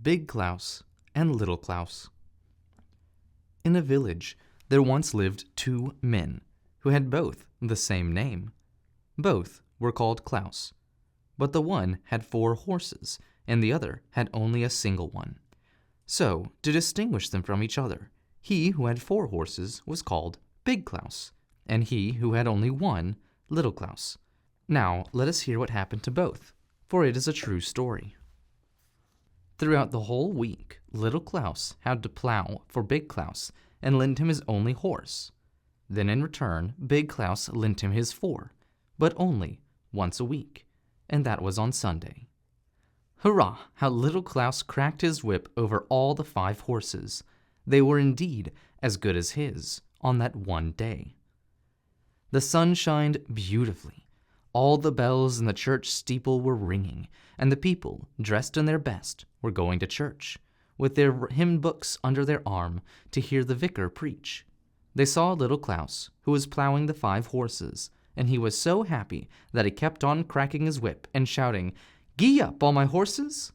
Big Klaus and Little Klaus. In a village, there once lived two men who had both the same name. Both were called Klaus, but the one had 4 horses and the other had only a single one. So, to distinguish them from each other, he who had 4 horses was called Big Klaus, and he who had only one, Little Klaus. Now, let us hear what happened to both, for it is a true story. Throughout the whole week, Little Klaus had to plow for Big Klaus and lend him his only horse. Then in return, Big Klaus lent him his 4, but only once a week, and that was on Sunday. Hurrah! How Little Klaus cracked his whip over all the 5 horses. They were indeed as good as his on that one day. The sun shined beautifully. All the bells in the church steeple were ringing, and the people, dressed in their best, were going to church, with their hymn books under their arm, to hear the vicar preach. They saw Little Klaus, who was plowing the 5 horses, and he was so happy that he kept on cracking his whip and shouting, "Gee up, all my horses!"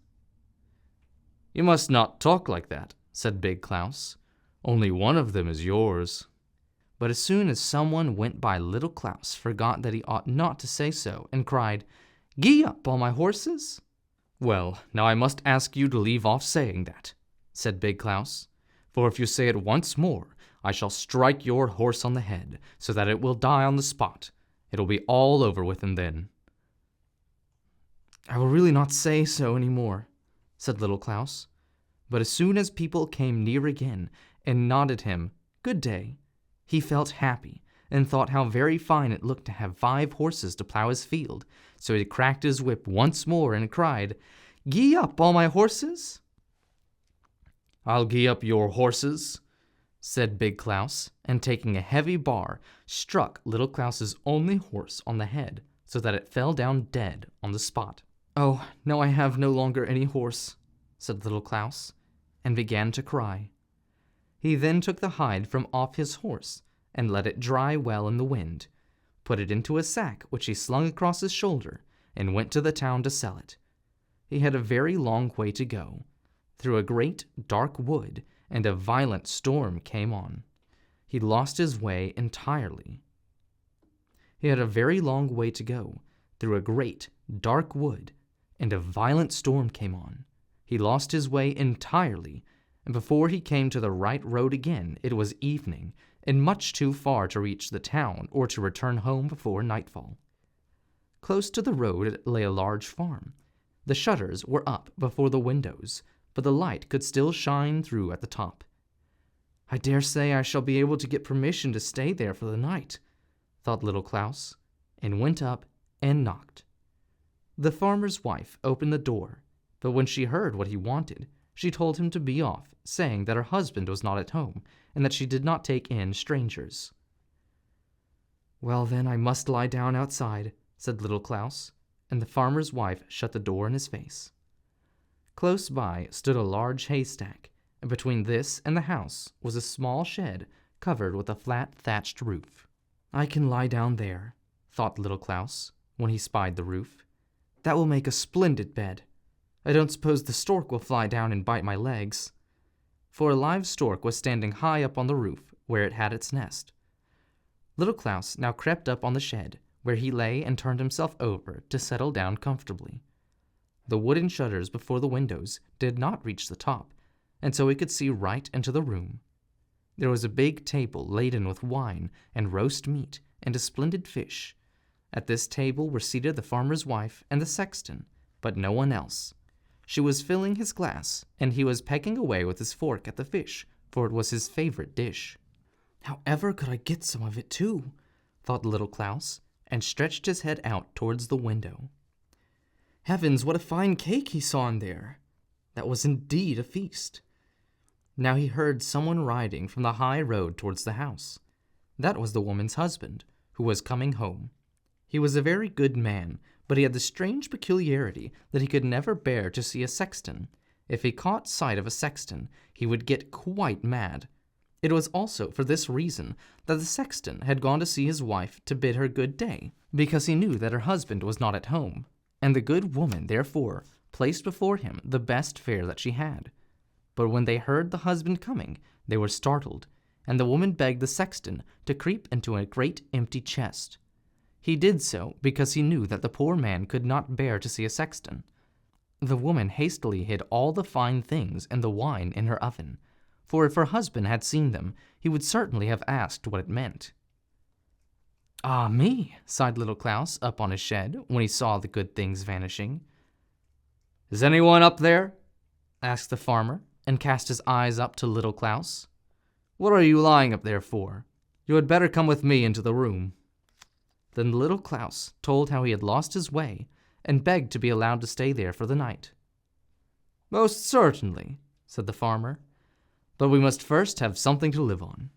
"You must not talk like that," said Big Klaus. "Only one of them is yours." But as soon as someone went by, Little Klaus forgot that he ought not to say so, and cried, "Gee up, all my horses!" "Well, now I must ask you to leave off saying that," said Big Klaus, "for if you say it once more, I shall strike your horse on the head, so that it will die on the spot. It'll be all over with him then." "I will really not say so any more," said Little Klaus. But as soon as people came near again and nodded him good day, he felt happy and thought how very fine it looked to have 5 horses to plow his field, so he cracked his whip once more and cried, "Gee up, all my horses!" "I'll gee up your horses," said Big Klaus, and taking a heavy bar, struck Little Klaus's only horse on the head, so that it fell down dead on the spot. "Oh, now I have no longer any horse," said Little Klaus, and began to cry. He then took the hide from off his horse and let it dry well in the wind, put it into a sack which he slung across his shoulder, and went to the town to sell it. He had a very long way to go, through a great dark wood, and a violent storm came on. He lost his way entirely. He had a very long way to go, through a great dark wood, and a violent storm came on. He lost his way entirely, and before he came to the right road again, it was evening, and much too far to reach the town or to return home before nightfall. Close to the road lay a large farm. The shutters were up before the windows, but the light could still shine through at the top. "I dare say I shall be able to get permission to stay there for the night," thought Little Klaus, and went up and knocked. The farmer's wife opened the door, but when she heard what he wanted, she told him to be off, saying that her husband was not at home, and that she did not take in strangers. "Well, then, I must lie down outside," said Little Klaus, and the farmer's wife shut the door in his face. Close by stood a large haystack, and between this and the house was a small shed covered with a flat thatched roof. "I can lie down there," thought Little Klaus, when he spied the roof. "That will make a splendid bed. I don't suppose the stork will fly down and bite my legs." For a live stork was standing high up on the roof, where it had its nest. Little Klaus now crept up on the shed, where he lay and turned himself over to settle down comfortably. The wooden shutters before the windows did not reach the top, and so he could see right into the room. There was a big table laden with wine and roast meat and a splendid fish. At this table were seated the farmer's wife and the sexton, but no one else. She was filling his glass, and he was pecking away with his fork at the fish, for it was his favorite dish. "However could I get some of it too?" thought Little Klaus, and stretched his head out towards the window. Heavens, what a fine cake he saw in there! That was indeed a feast. Now he heard someone riding from the high road towards the house. That was the woman's husband, who was coming home. He was a very good man, but he had the strange peculiarity that he could never bear to see a sexton. If he caught sight of a sexton, he would get quite mad. It was also for this reason that the sexton had gone to see his wife to bid her good day, because he knew that her husband was not at home, and the good woman, therefore, placed before him the best fare that she had. But when they heard the husband coming, they were startled, and the woman begged the sexton to creep into a great empty chest. He did so because he knew that the poor man could not bear to see a sexton. The woman hastily hid all the fine things and the wine in her oven, for if her husband had seen them, he would certainly have asked what it meant. "Ah me," sighed Little Claus up on his shed when he saw the good things vanishing. "Is anyone up there?" asked the farmer, and cast his eyes up to Little Claus. "What are you lying up there for? You had better come with me into the room." Then Little Claus told how he had lost his way and begged to be allowed to stay there for the night. "Most certainly," said the farmer, "but we must first have something to live on."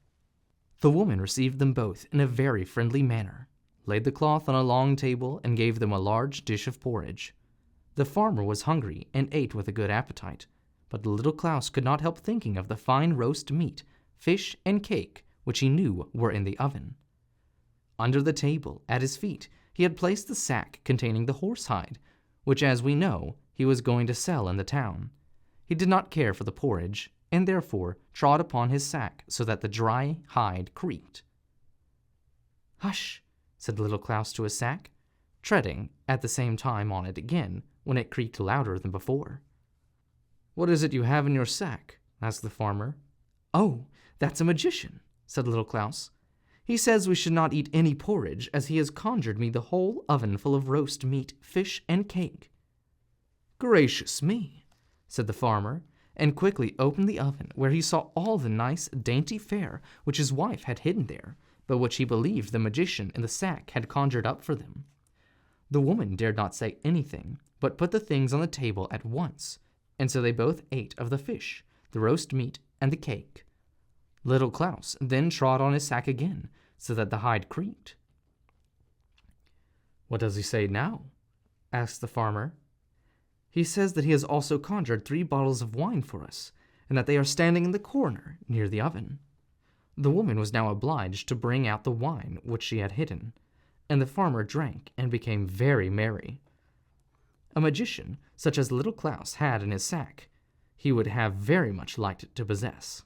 The woman received them both in a very friendly manner, laid the cloth on a long table, and gave them a large dish of porridge. The farmer was hungry and ate with a good appetite, but Little Claus could not help thinking of the fine roast meat, fish, and cake which he knew were in the oven. Under the table, at his feet, he had placed the sack containing the horsehide, which, as we know, he was going to sell in the town. He did not care for the porridge, and therefore trod upon his sack so that the dry hide creaked. "Hush," said Little Claus to his sack, treading at the same time on it again when it creaked louder than before. "What is it you have in your sack?" asked the farmer. "Oh, that's a magician," said Little Claus. "He says we should not eat any porridge, as he has conjured me the whole oven full of roast meat, fish, and cake." "Gracious me," said the farmer, and quickly opened the oven, where he saw all the nice, dainty fare which his wife had hidden there, but which he believed the magician in the sack had conjured up for them. The woman dared not say anything, but put the things on the table at once, and so they both ate of the fish, the roast meat, and the cake. Little Claus then trod on his sack again, so that the hide creaked. "What does he say now?" asked the farmer. "He says that he has also conjured 3 bottles of wine for us, and that they are standing in the corner near the oven." The woman was now obliged to bring out the wine which she had hidden, and the farmer drank and became very merry. A magician, such as Little Claus had in his sack, he would have very much liked to possess.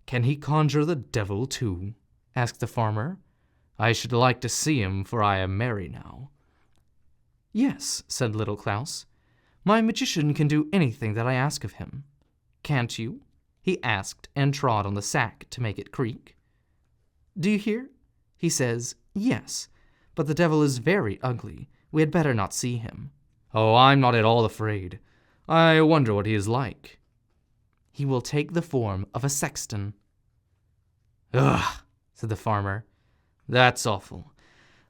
"Can he conjure the devil too?" asked the farmer. "I should like to see him, for I am merry now." "Yes," said Little Claus. "My magician can do anything that I ask of him. Can't you?" he asked, and trod on the sack to make it creak. "Do you hear? He says, 'Yes, but the devil is very ugly. We had better not see him.'" "Oh, I'm not at all afraid. I wonder what he is like." "He will take the form of a sexton." "Ugh," said the farmer. "That's awful.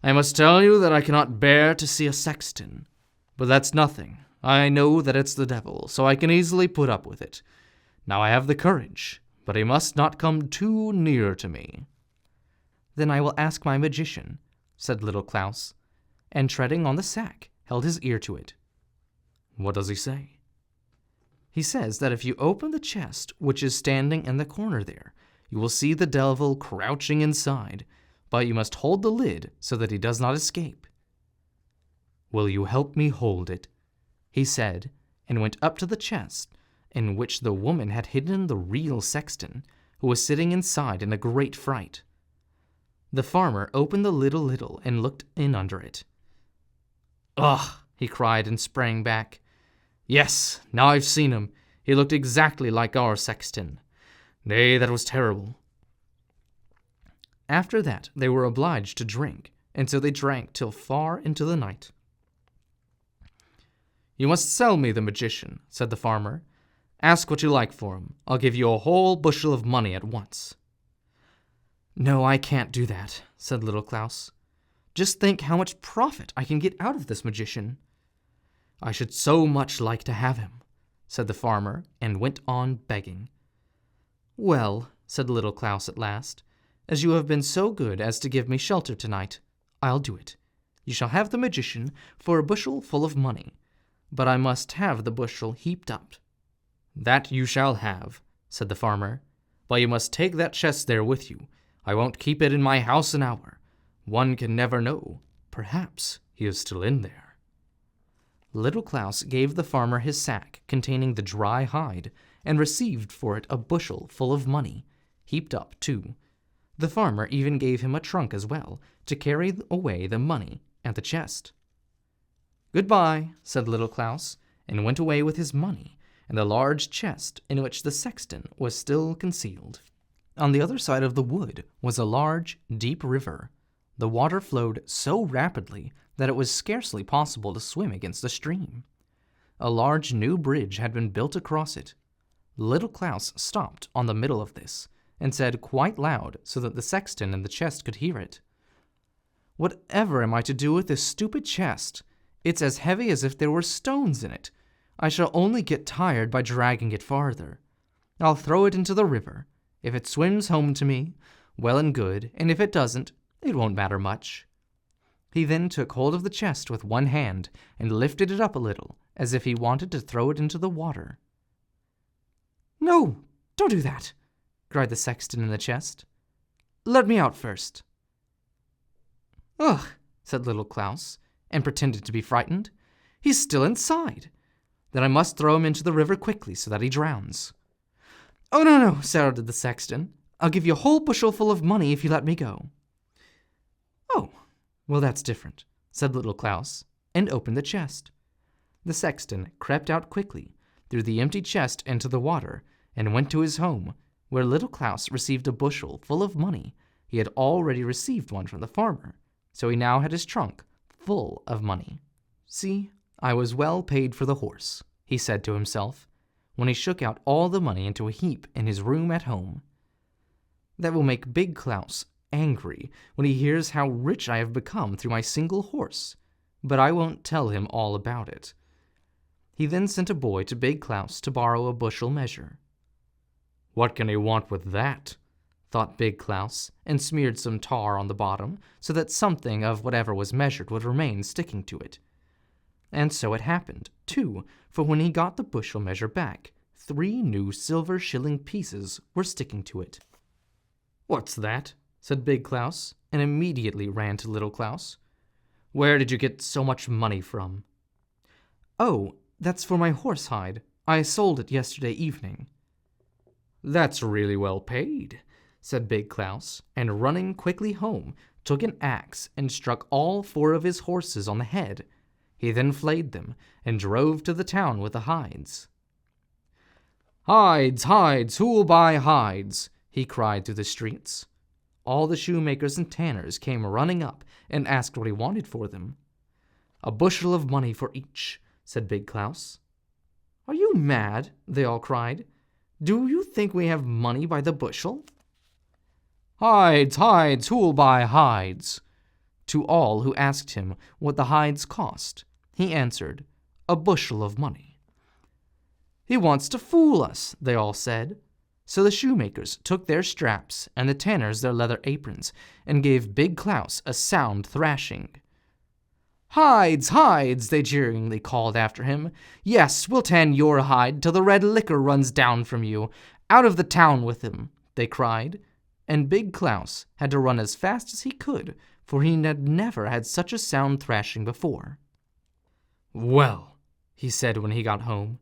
I must tell you that I cannot bear to see a sexton. But that's nothing. I know that it's the devil, so I can easily put up with it. Now I have the courage, but he must not come too near to me." "Then I will ask my magician," said Little Claus, and treading on the sack, held his ear to it. "What does he say?" "He says that if you open the chest which is standing in the corner there, you will see the devil crouching inside, but you must hold the lid so that he does not escape." "Will you help me hold it?" he said, and went up to the chest, in which the woman had hidden the real sexton, who was sitting inside in a great fright. The farmer opened the lid a little and looked in under it. "Ugh!" he cried and sprang back. "Yes, now I've seen him. He looked exactly like our sexton. Nay, that was terrible." After that they were obliged to drink, and so they drank till far into the night. "You must sell me the magician," said the farmer. "Ask what you like for him. I'll give you a whole bushel of money at once." "No, I can't do that," said Little Claus. "Just think how much profit I can get out of this magician." "I should so much like to have him," said the farmer, and went on begging. "Well," said Little Claus at last, "as you have been so good as to give me shelter tonight, I'll do it. You shall have the magician for a bushel full of money, but I must have the bushel heaped up." "That you shall have," said the farmer, "but you must take that chest there with you. I won't keep it in my house an hour. One can never know. Perhaps he is still in there." Little Claus gave the farmer his sack containing the dry hide, and received for it a bushel full of money, heaped up too. The farmer even gave him a trunk as well, to carry away the money and the chest. "Goodbye," said Little Claus, and went away with his money and the large chest in which the sexton was still concealed. On the other side of the wood was a large, deep river. The water flowed so rapidly that it was scarcely possible to swim against the stream. A large new bridge had been built across it. Little Claus stopped on the middle of this, and said quite loud so that the sexton and the chest could hear it, "Whatever am I to do with this stupid chest? It's as heavy as if there were stones in it. I shall only get tired by dragging it farther. I'll throw it into the river. If it swims home to me, well and good, and if it doesn't, it won't matter much." He then took hold of the chest with one hand and lifted it up a little, as if he wanted to throw it into the water. "No, don't do that," cried the sexton in the chest. "Let me out first." "Ugh," said Little Claus, and pretended to be frightened. "He's still inside. Then I must throw him into the river quickly so that he drowns." "Oh, no," shouted the sexton. "I'll give you a whole bushel full of money if you let me go." "Oh, well, that's different," said Little Claus, and opened the chest. The sexton crept out quickly, threw the empty chest into the water, and went to his home, where Little Claus received a bushel full of money. He had already received one from the farmer, so he now had his trunk full of money. "See, I was well paid for the horse," he said to himself, when he shook out all the money into a heap in his room at home. "That will make Big Claus angry when he hears how rich I have become through my single horse, but I won't tell him all about it." He then sent a boy to Big Claus to borrow a bushel measure. "What can he want with that?" thought Big Claus, and smeared some tar on the bottom so that something of whatever was measured would remain sticking to it. And so it happened, too, for when he got the bushel measure back, 3 new silver shilling pieces were sticking to it. "What's that?" said Big Claus, and immediately ran to Little Claus. "Where did you get so much money from?" "Oh, that's for my horse hide. I sold it yesterday evening." "That's really well paid," said Big Claus, and running quickly home, took an axe and struck all 4 of his horses on the head. He then flayed them, and drove to the town with the hides. "Hides, hides, who'll buy hides?" he cried through the streets. All the shoemakers and tanners came running up and asked what he wanted for them. "A bushel of money for each," said Big Claus. "Are you mad?" they all cried. "Do you think we have money by the bushel?" "Hides, hides, who'll buy hides?" To all who asked him what the hides cost, he answered, "A bushel of money." "He wants to fool us," they all said. So the shoemakers took their straps and the tanners their leather aprons and gave Big Claus a sound thrashing. "Hides, hides," they jeeringly called after him. "Yes, we'll tan your hide till the red liquor runs down from you. Out of the town with him," they cried, and Big Claus had to run as fast as he could, for he had never had such a sound thrashing before. "Well," he said when he got home,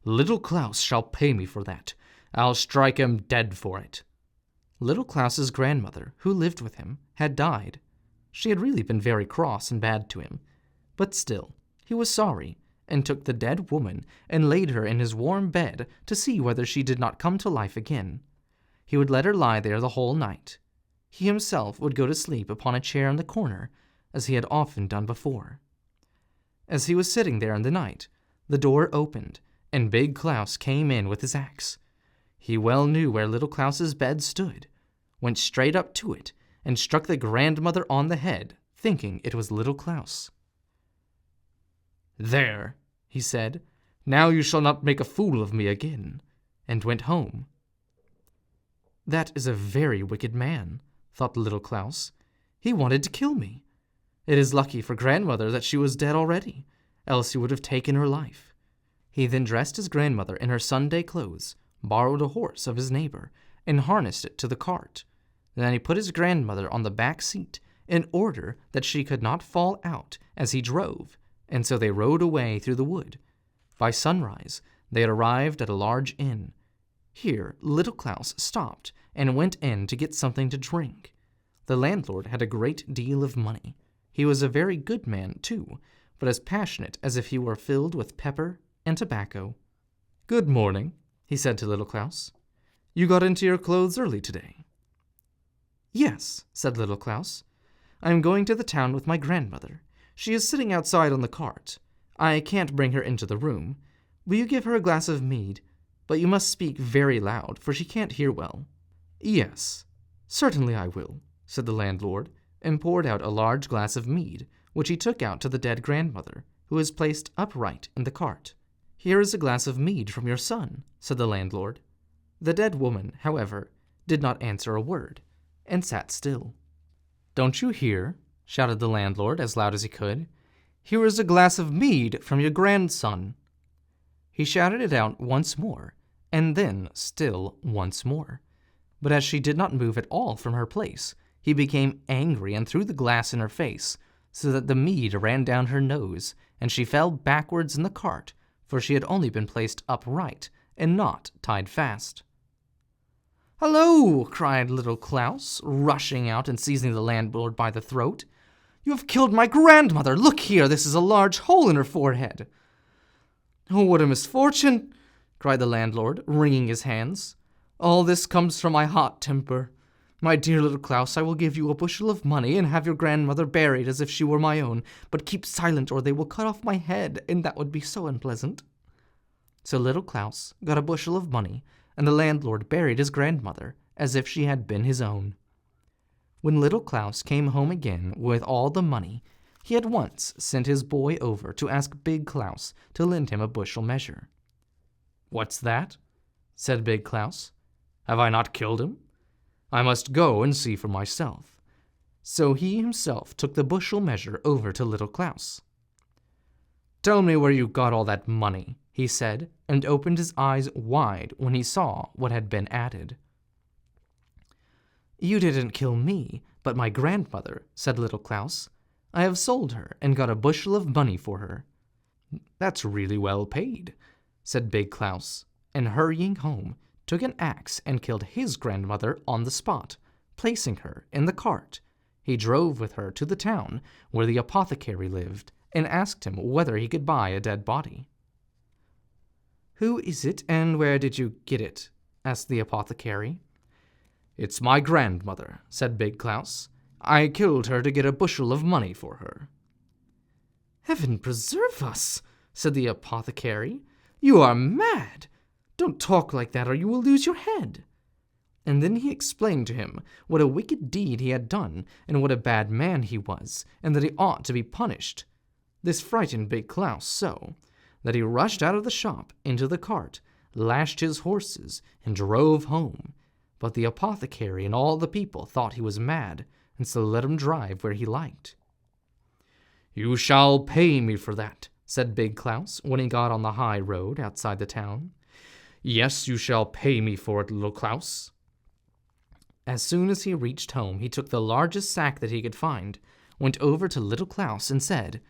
"Little Claus shall pay me for that. I'll strike him dead for it." Little Claus's grandmother, who lived with him, had died. She had really been very cross and bad to him, but still, he was sorry, and took the dead woman and laid her in his warm bed to see whether she did not come to life again. He would let her lie there the whole night. He himself would go to sleep upon a chair in the corner, as he had often done before. As he was sitting there in the night, the door opened, and Big Claus came in with his axe. He well knew where Little Claus's bed stood, went straight up to it, and struck the grandmother on the head, thinking it was Little Claus. "There," he said, "now you shall not make a fool of me again," and went home. "That is a very wicked man," thought Little Claus. "He wanted to kill me. It is lucky for grandmother that she was dead already, else he would have taken her life." He then dressed his grandmother in her Sunday clothes, borrowed a horse of his neighbor, and harnessed it to the cart. Then he put his grandmother on the back seat in order that she could not fall out as he drove, and so they rode away through the wood. By sunrise, they had arrived at a large inn. Here, Little Claus stopped and went in to get something to drink. The landlord had a great deal of money. He was a very good man, too, but as passionate as if he were filled with pepper and tobacco. "Good morning," he said to Little Claus. "You got into your clothes early today." "Yes," said Little Claus. "I am going to the town with my grandmother. She is sitting outside on the cart. I can't bring her into the room. Will you give her a glass of mead? But you must speak very loud, for she can't hear well." "Yes, certainly I will," said the landlord, and poured out a large glass of mead, which he took out to the dead grandmother, who was placed upright in the cart. "Here is a glass of mead from your son," said the landlord. The dead woman, however, did not answer a word, and sat still. "Don't you hear?" shouted the landlord as loud as he could. "Here is a glass of mead from your grandson." He shouted it out once more, and then still once more. But as she did not move at all from her place, he became angry and threw the glass in her face, so that the mead ran down her nose, and she fell backwards in the cart, for she had only been placed upright and not tied fast. "Hello!" cried Little Claus, rushing out and seizing the landlord by the throat. "You have killed my grandmother! Look here, this is a large hole in her forehead." "Oh, what a misfortune!" cried the landlord, wringing his hands. "All this comes from my hot temper. My dear Little Claus, I will give you a bushel of money and have your grandmother buried as if she were my own, but keep silent or they will cut off my head, and that would be so unpleasant." So Little Claus got a bushel of money, and the landlord buried his grandmother as if she had been his own. When Little Claus came home again with all the money, he at once sent his boy over to ask Big Claus to lend him a bushel measure. "What's that?" said Big Claus. "Have I not killed him? I must go and see for myself." So he himself took the bushel measure over to Little Claus. "Tell me where you got all that money," he said, and opened his eyes wide when he saw what had been added. "You didn't kill me, but my grandmother," said Little Claus. "I have sold her and got a bushel of money for her." "That's really well paid," said Big Claus, and hurrying home, took an axe and killed his grandmother on the spot, placing her in the cart. He drove with her to the town where the apothecary lived, and asked him whether he could buy a dead body. "Who is it, and where did you get it?" asked the apothecary. "It's my grandmother," said Big Claus. "I killed her to get a bushel of money for her." "Heaven preserve us," said the apothecary. "You are mad. Don't talk like that or you will lose your head." And then he explained to him what a wicked deed he had done, and what a bad man he was, and that he ought to be punished. This frightened Big Claus so that he rushed out of the shop into the cart, lashed his horses, and drove home. But the apothecary and all the people thought he was mad, and so let him drive where he liked. "You shall pay me for that," said Big Claus when he got on the high road outside the town. "Yes, you shall pay me for it, Little Claus." As soon as he reached home, he took the largest sack that he could find, went over to Little Claus and said,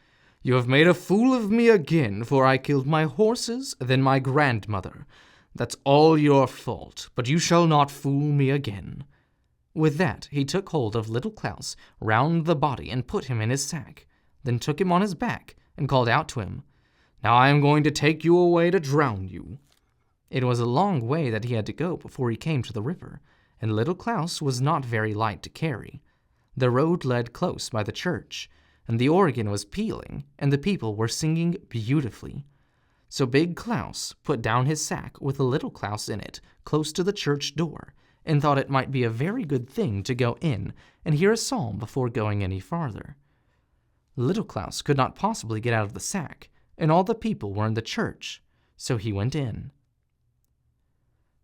"You have made a fool of me again, for I killed my horses, then my grandmother. That's all your fault, but you shall not fool me again." With that, he took hold of Little Claus round the body and put him in his sack, then took him on his back and called out to him, "Now I am going to take you away to drown you." It was a long way that he had to go before he came to the river, and Little Claus was not very light to carry. The road led close by the church, and the organ was pealing, and the people were singing beautifully. So Big Claus put down his sack with a Little Claus in it close to the church door, and thought it might be a very good thing to go in and hear a psalm before going any farther. Little Claus could not possibly get out of the sack, and all the people were in the church, so he went in.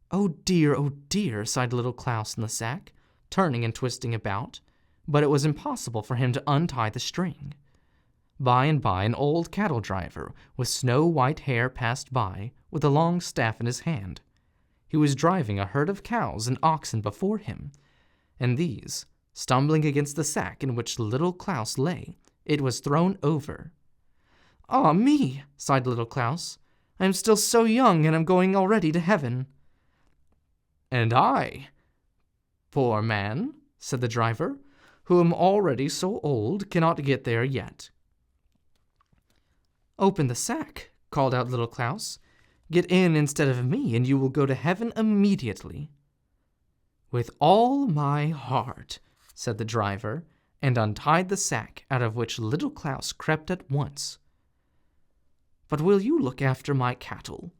Oh dear," sighed Little Claus in the sack, turning and twisting about, but it was impossible for him to untie the string. By and by an old cattle driver with snow-white hair passed by, with a long staff in his hand. He was driving a herd of cows and oxen before him, and these, stumbling against the sack in which Little Claus lay, it was thrown over. "Ah, me," sighed Little Claus. "I am still so young, and am going already to heaven." "And I, poor man," said the driver, "who am already so old, cannot get there yet." "Open the sack," called out Little Claus. "Get in instead of me, and you will go to heaven immediately." "With all my heart," said the driver, and untied the sack, out of which Little Claus crept at once. "But will you look after my cattle?"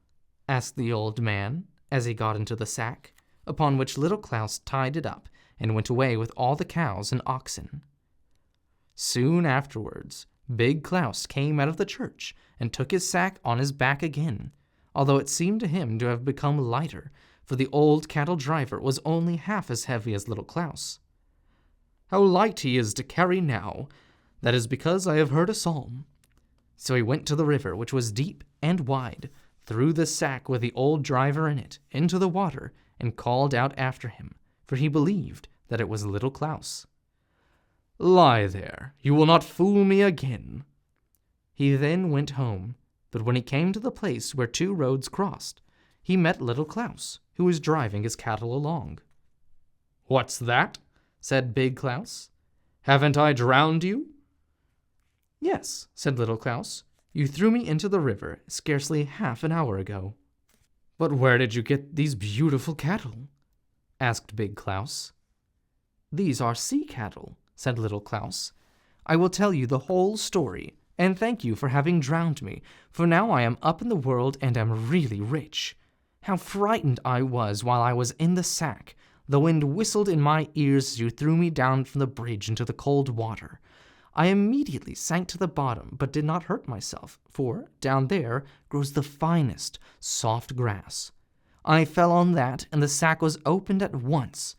asked the old man, as he got into the sack, upon which Little Claus tied it up and went away with all the cows and oxen. Soon afterwards, Big Claus came out of the church and took his sack on his back again, although it seemed to him to have become lighter, for the old cattle driver was only half as heavy as Little Claus. "How light he is to carry now! That is because I have heard a psalm." So he went to the river, which was deep and wide, threw the sack with the old driver in it into the water, and called out after him, for he believed that it was Little Claus. "Lie there, you will not fool me again." He then went home, but when he came to the place where two roads crossed, he met Little Claus, who was driving his cattle along. "What's that?" said Big Claus. "Haven't I drowned you?" "Yes," said Little Claus. "You threw me into the river scarcely half an hour ago." "But where did you get these beautiful cattle?" asked Big Claus. "These are sea cattle," said Little Claus. "I will tell you the whole story, and thank you for having drowned me, for now I am up in the world and am really rich. How frightened I was while I was in the sack! The wind whistled in my ears as you threw me down from the bridge into the cold water. I immediately sank to the bottom, but did not hurt myself, for down there grows the finest, soft grass. I fell on that, and the sack was opened at once.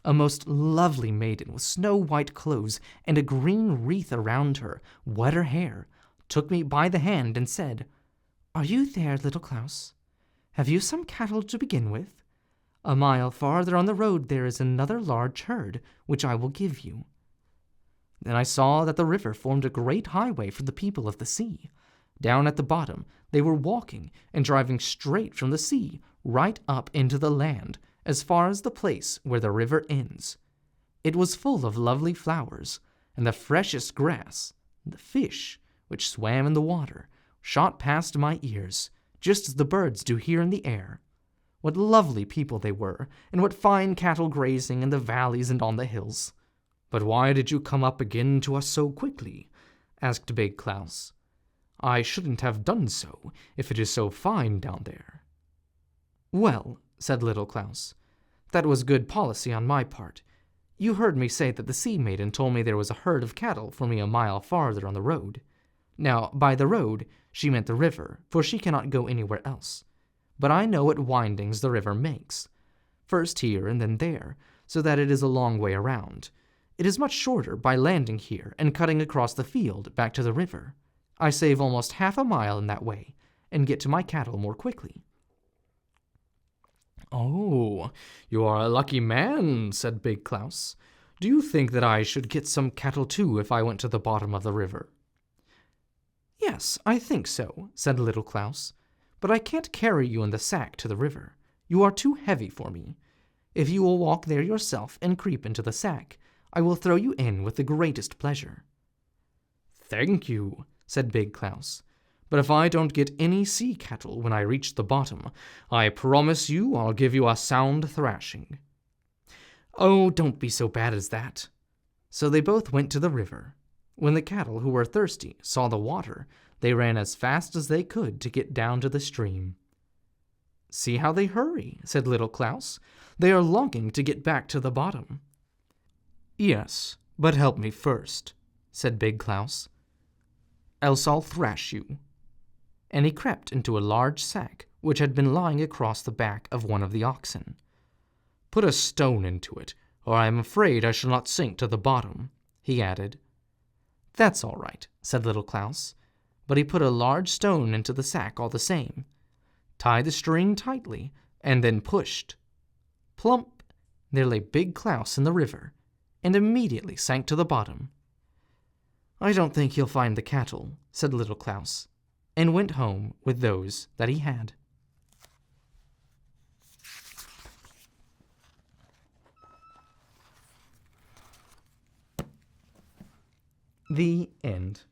A most lovely maiden with snow-white clothes and a green wreath around her, wetter hair, took me by the hand and said, 'Are you there, Little Claus? Have you some cattle to begin with? A mile farther on the road there is another large herd, which I will give you.' Then I saw that the river formed a great highway for the people of the sea. Down at the bottom they were walking and driving straight from the sea right up into the land, as far as the place where the river ends. It was full of lovely flowers, and the freshest grass. The fish, which swam in the water, shot past my ears, just as the birds do here in the air. What lovely people they were, and what fine cattle grazing in the valleys and on the hills." "But why did you come up again to us so quickly?" asked Big Claus. "I shouldn't have done so, if it is so fine down there." "Well," said Little Claus, "that was good policy on my part. You heard me say that the sea maiden told me there was a herd of cattle for me a mile farther on the road. Now, by the road, she meant the river, for she cannot go anywhere else. But I know what windings the river makes, first here and then there, so that it is a long way around. It is much shorter by landing here and cutting across the field back to the river. I save almost half a mile in that way, and get to my cattle more quickly." "Oh, you are a lucky man," said Big Claus. "Do you think that I should get some cattle too if I went to the bottom of the river?" "Yes, I think so," said Little Claus. "But I can't carry you in the sack to the river. You are too heavy for me. If you will walk there yourself and creep into the sack, I will throw you in with the greatest pleasure." "Thank you," said Big Claus. "But if I don't get any sea cattle when I reach the bottom, I promise you I'll give you a sound thrashing." "Oh, don't be so bad as that." So they both went to the river. When the cattle who were thirsty saw the water, they ran as fast as they could to get down to the stream. "See how they hurry," said Little Claus. "They are longing to get back to the bottom." "Yes, but help me first," said Big Claus. "Else I'll thrash you." And he crept into a large sack which had been lying across the back of one of the oxen. "Put a stone into it, or I am afraid I shall not sink to the bottom," he added. "That's all right," said Little Claus, but he put a large stone into the sack all the same, tied the string tightly, and then pushed. Plump! There lay Big Claus in the river, and immediately sank to the bottom. "I don't think he'll find the cattle," said Little Claus, and went home with those that he had. The end.